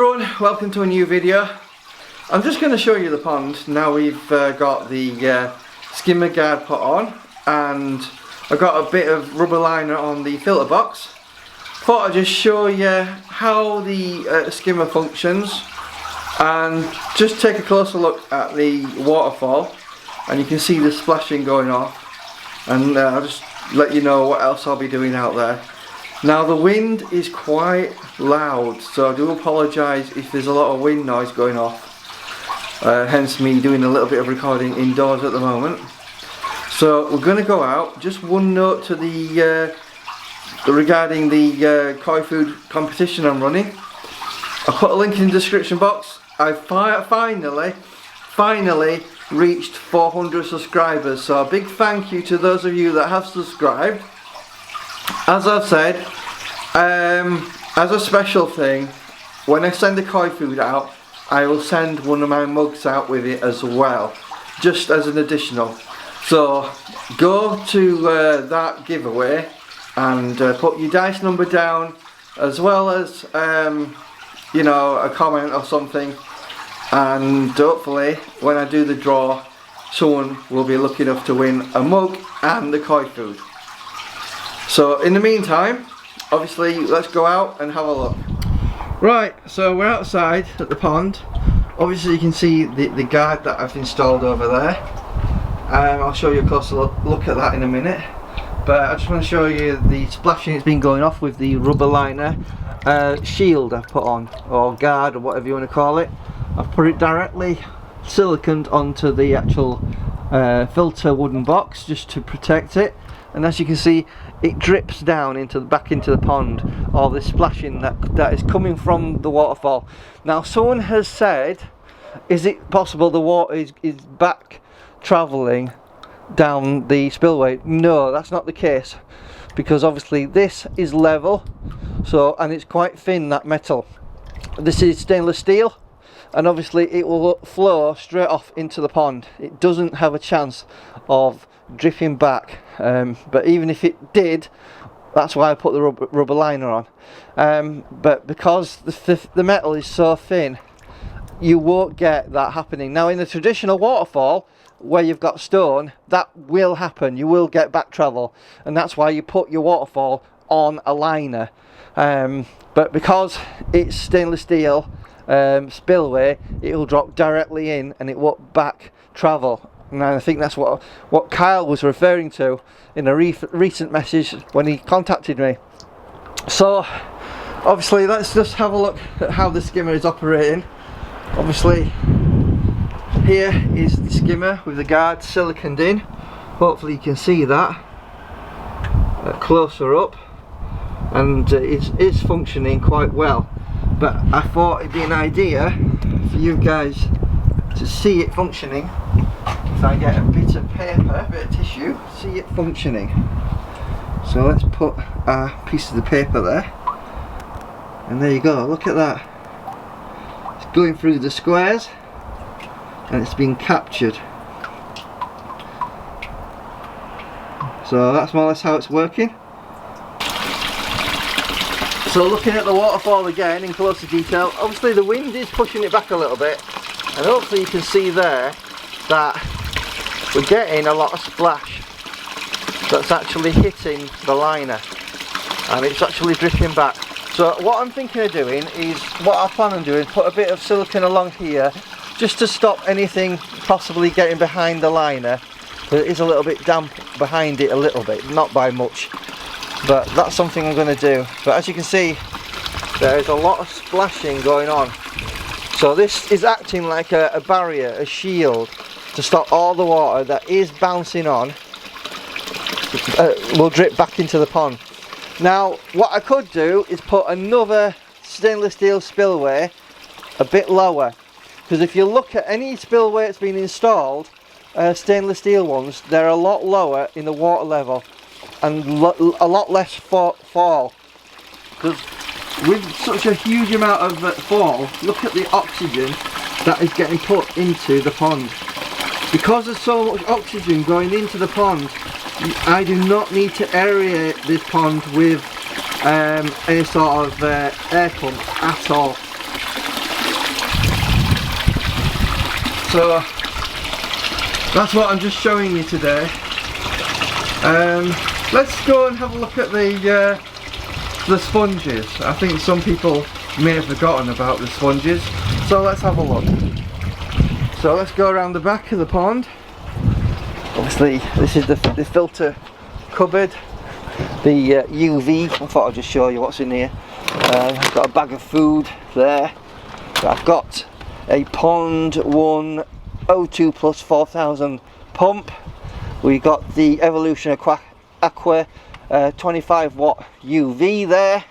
everyone, welcome to a new video. I'm just going to show you the pond now we've got the skimmer guard put on, and I've got a bit of rubber liner on the filter box. Thought I'd just show you how the skimmer functions and just take a closer look at the waterfall, and you can see the splashing going off, and I'll just let you know what else I'll be doing out there. Now the wind is quite loud, so I do apologise if there's a lot of wind noise going off, hence me doing a little bit of recording indoors at the moment. So we're going to go out. Just one note to the regarding the koi food competition I'm running. I'll put a link in the description box. I finally reached 400 subscribers, so a big thank you to those of you that have subscribed. As I've said, as a special thing, when I send the koi food out, I will send one of my mugs out with it as well, just as an additional. So go to that giveaway and put your dice number down, as well as you know, a comment or something, and hopefully when I do the draw, someone will be lucky enough to win a mug and the koi food. So in the meantime, obviously, let's go out and have a look. Right, so we're outside at the pond. Obviously you can see the guard that I've installed over there. I'll show you a closer look at that in a minute. But I just want to show you the splashing that's been going off with the rubber liner shield I've put on, or guard, or whatever you want to call it. I've put it directly siliconed onto the actual filter wooden box just to protect it. And as you can see, it drips down back into the pond, all this splashing that is coming from the waterfall. Now someone has said, is it possible the water is back travelling down the spillway? No, that's not the case, because obviously this is level, so, and it's quite thin, that metal. This is stainless steel, and obviously it will flow straight off into the pond. It doesn't have a chance of dripping back, but even if it did, that's why I put the rubber liner on. But because the metal is so thin, you won't get that happening. Now in a traditional waterfall where you've got stone, that will happen. You will get back travel, and that's why you put your waterfall on a liner. But because it's stainless steel spillway, it will drop directly in and it won't back travel. And I think that's what Kyle was referring to in a recent message when he contacted me. So obviously let's just have a look at how the skimmer is operating. Obviously here is the skimmer with the guard siliconed in. Hopefully you can see that closer up, and it's functioning quite well. But I thought it'd be an idea for you guys to see it functioning. If I get a bit of paper, a bit of tissue, see it functioning. So let's put a piece of the paper there, and there you go, look at that. It's going through the squares and it's been captured. So that's more or less how it's working. So looking at the waterfall again in closer detail, obviously the wind is pushing it back a little bit, and hopefully you can see there that we're getting a lot of splash that's actually hitting the liner, and it's actually dripping back. So what I'm thinking of doing is, what I plan on doing, put a bit of silicone along here just to stop anything possibly getting behind the liner. It is a little bit damp behind it, a little bit, not by much, but that's something I'm going to do. But as you can see, there is a lot of splashing going on. So this is acting like a barrier, a shield, to stop all the water that is bouncing on will drip back into the pond. Now what I could do is put another stainless steel spillway a bit lower, because if you look at any spillway that's been installed, stainless steel ones, they're a lot lower in the water level and a lot less fall. Because with such a huge amount of fall, look at the oxygen that is getting put into the pond. Because there's so much oxygen going into the pond, I do not need to aerate this pond with any sort of air pump at all. So that's what I'm just showing you today. Let's go and have a look at the sponges. I think some people may have forgotten about the sponges, so let's have a look. So let's go around the back of the pond. Obviously this is the filter cupboard, the UV. I thought I'd just show you what's in here. I've got a bag of food there. I've got a Pond 1 O2 plus 4000 pump. We got the Evolution Aqua 25 watt UV there,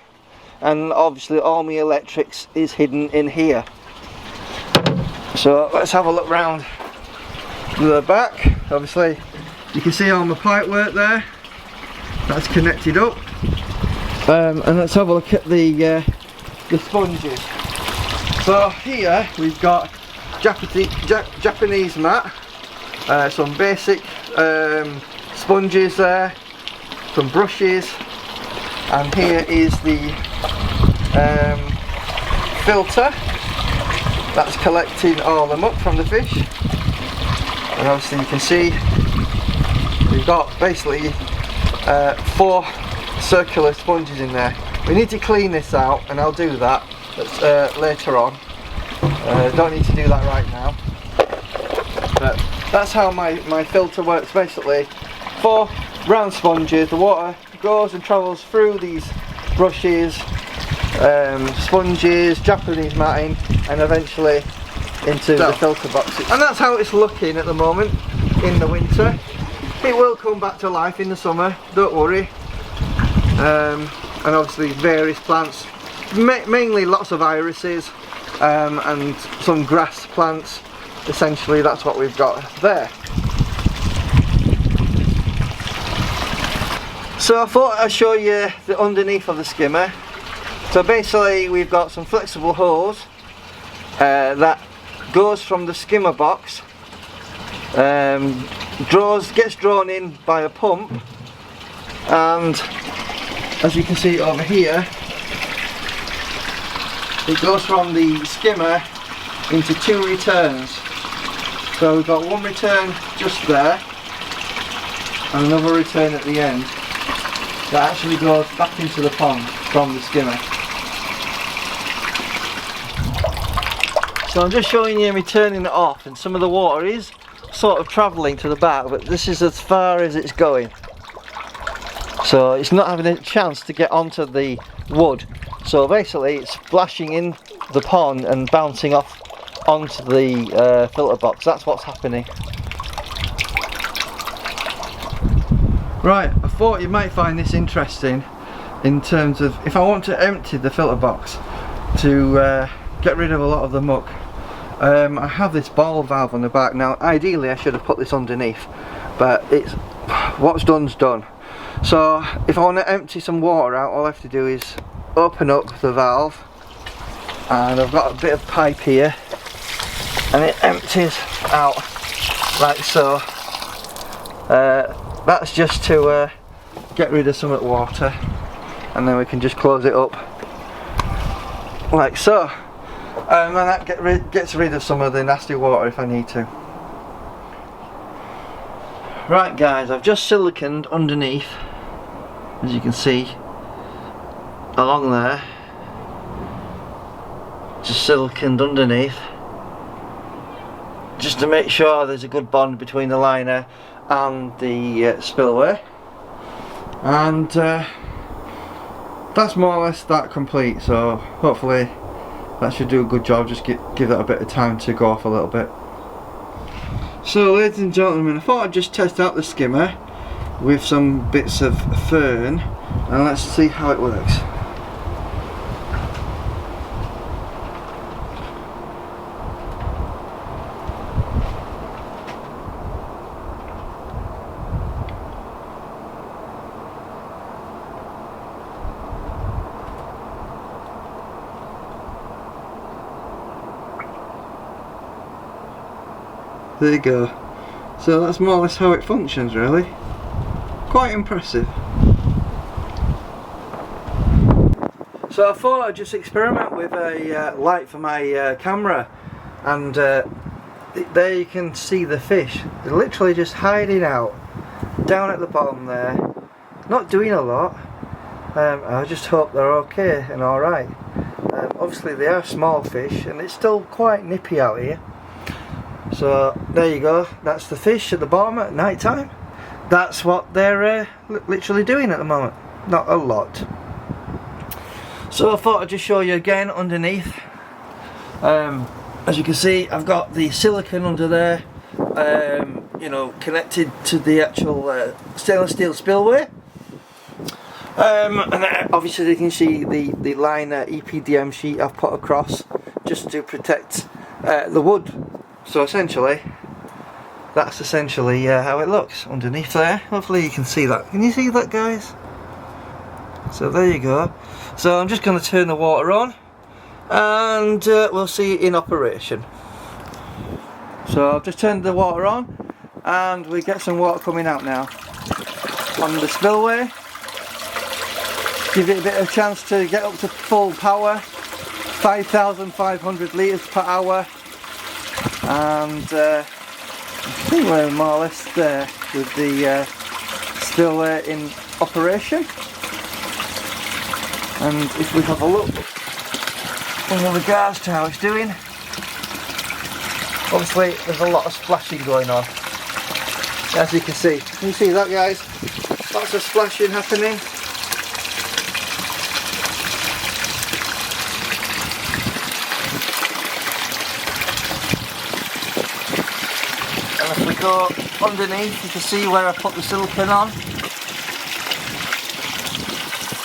and obviously all my electrics is hidden in here. So let's have a look round the back. Obviously you can see all my pipe work there, that's connected up. And let's have a look at the sponges. So here we've got Japanese mat, some basic sponges there, some brushes, and here is the filter that's collecting all the muck from the fish. And obviously you can see we've got basically 4 circular sponges in there. We need to clean this out, and I'll do that later on. Don't need to do that right now, but that's how my filter works. Basically 4 round sponges, the water goes and travels through these brushes, sponges, Japanese matting, and eventually into the filter boxes. And that's how it's looking at the moment in the winter. It will come back to life in the summer, don't worry. And obviously various plants, mainly lots of irises, and some grass plants. Essentially that's what we've got there. So I thought I'd show you the underneath of the skimmer. So basically we've got some flexible hose that goes from the skimmer box, gets drawn in by a pump, and as you can see over here, it goes from the skimmer into 2 returns. So we've got 1 return just there and another return at the end that actually goes back into the pond from the skimmer. So I'm just showing you me turning it off, and some of the water is sort of travelling to the back, but this is as far as it's going. So it's not having a chance to get onto the wood. So basically it's splashing in the pond and bouncing off onto the filter box. That's what's happening. Right, I thought you might find this interesting in terms of if I want to empty the filter box to get rid of a lot of the muck. I have this ball valve on the back. Now ideally I should have put this underneath, but it's what's done's done. So if I want to empty some water out, all I have to do is open up the valve, and I've got a bit of pipe here, and it empties out like so. That's just to get rid of some of the water, and then we can just close it up like so, and that gets rid of some of the nasty water if I need to. Right guys, I've just siliconed underneath, as you can see along there, just siliconed underneath just to make sure there's a good bond between the liner and the spillway, and that's more or less that complete. So hopefully that should do a good job. Just give that a bit of time to go off a little bit. So ladies and gentlemen, I thought I'd just test out the skimmer with some bits of fern, and let's see how it works. There you go. So that's more or less how it functions, really. Quite impressive. So I thought I'd just experiment with a light for my camera, and there you can see the fish. They're literally just hiding out down at the bottom there, not doing a lot. I just hope they're okay and alright. Obviously they are small fish and it's still quite nippy out here. So there you go, that's the fish at the bottom at night time. That's what they're literally doing at the moment. Not a lot. So I thought I'd just show you again underneath. As you can see, I've got the silicone under there, you know, connected to the actual stainless steel spillway. And obviously you can see the liner EPDM sheet I've put across just to protect the wood. So essentially, that's essentially how it looks underneath there. Hopefully you can see that. Can you see that, guys? So there you go. So I'm just going to turn the water on and we'll see it in operation. So I've just turned the water on and we get some water coming out now on the spillway. Give it a bit of a chance to get up to full power, 5,500 litres per hour, and I think we're more or less there with the spillway in operation. And if we have a look in regards to how it's doing, obviously there's a lot of splashing going on, as you can see. Can you see that, guys? Lots of splashing happening. And if we go underneath, you can see where I put the silicone on.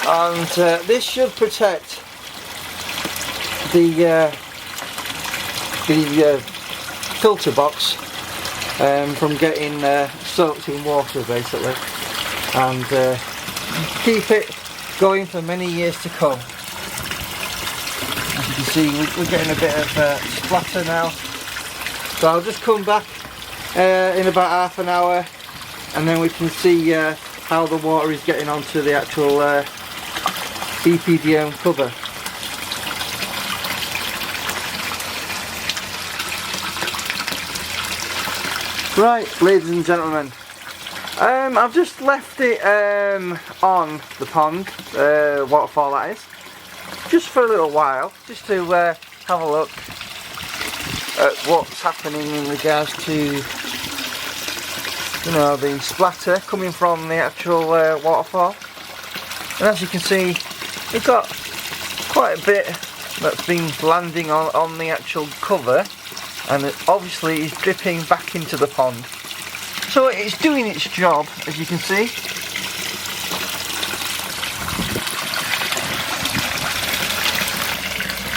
And this should protect the filter box from getting soaked in water, basically, and keep it going for many years to come. As you can see, we're getting a bit of splatter now, so I'll just come back in about half an hour and then we can see how the water is getting onto the actual EPDM cover. Right, ladies and gentlemen, I've just left it on the pond, waterfall that is, just for a little while, just to have a look at what's happening in regards to, you know, the splatter coming from the actual waterfall. And as you can see, we've got quite a bit that's been landing on the actual cover, and it obviously is dripping back into the pond. So it's doing its job, as you can see.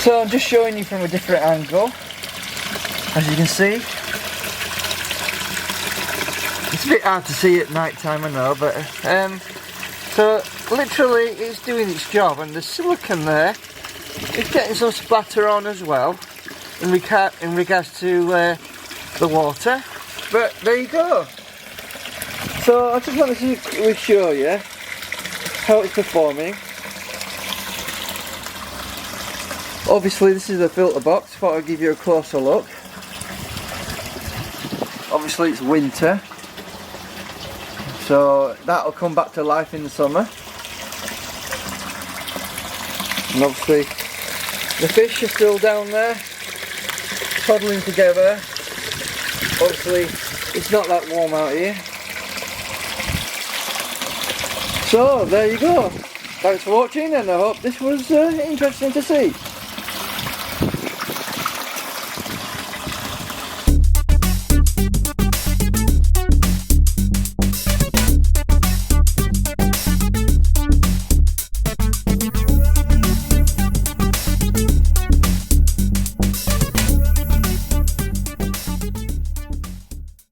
So I'm just showing you from a different angle. As you can see, it's a bit hard to see at night time, I know, but so literally it's doing its job, and the silicone there is getting some splatter on as well in regards to the water. But there you go. So I just wanted to show you how it's performing. Obviously this is a filter box, thought I'd give you a closer look. Obviously it's winter, so that'll come back to life in the summer. And obviously the fish are still down there, toddling together. Obviously it's not that warm out here. So there you go. Thanks for watching, and I hope this was interesting to see.